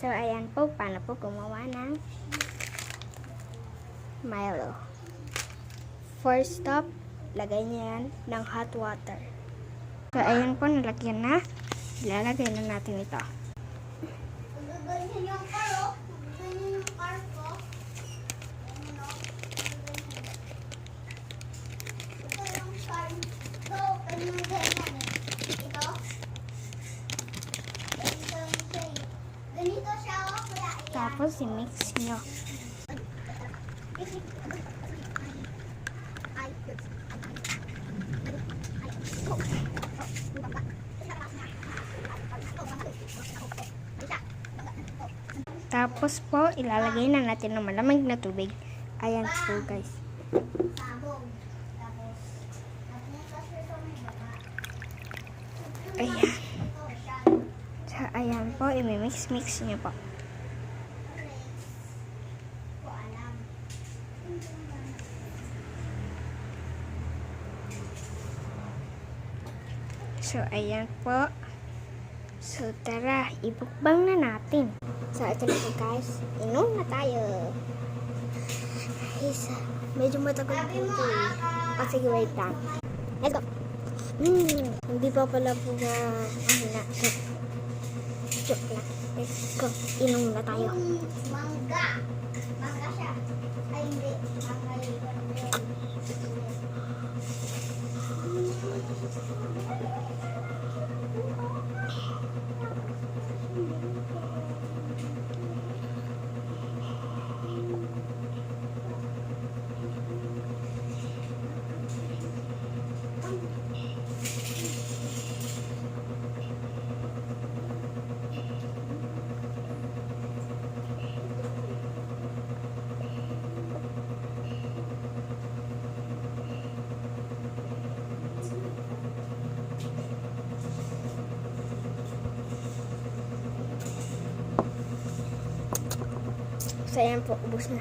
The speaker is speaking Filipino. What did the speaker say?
So, ayan po, paano po gumawa ng Milo. First step, lagay niya yan ng hot water. So, ayan po, nalagyan na. Ilalagay na natin ito. Ganyan yung car, oh. Ganyan yung car ko. Ito yung car. Ito, ganyan ganyan eh. Ito. Ganito yung shape. Ganito siya, oh. Kaya ayan. Tapos, i-mix nyo. Tapos po, ilalagay na natin ng malamig na tubig. Ayan po, guys. Sabog. Tapos, napunta siya sa may baba. Ayan. Ito siya. So, ayan po, i-mix-mix nyo po. Ko alam. So, ayan po. So, tara, ibukbang na natin. So, ito na po, guys. Inom na tayo. Guys, medyo matagal po ito eh. O, sige, wait lang. Let's go. Hindi pa pala po na, na, joke lang. Let's go. Inom na tayo. Mangga. Mangga siya. Ay, hindi. Mangga yun. So, ayan po. Ubus na.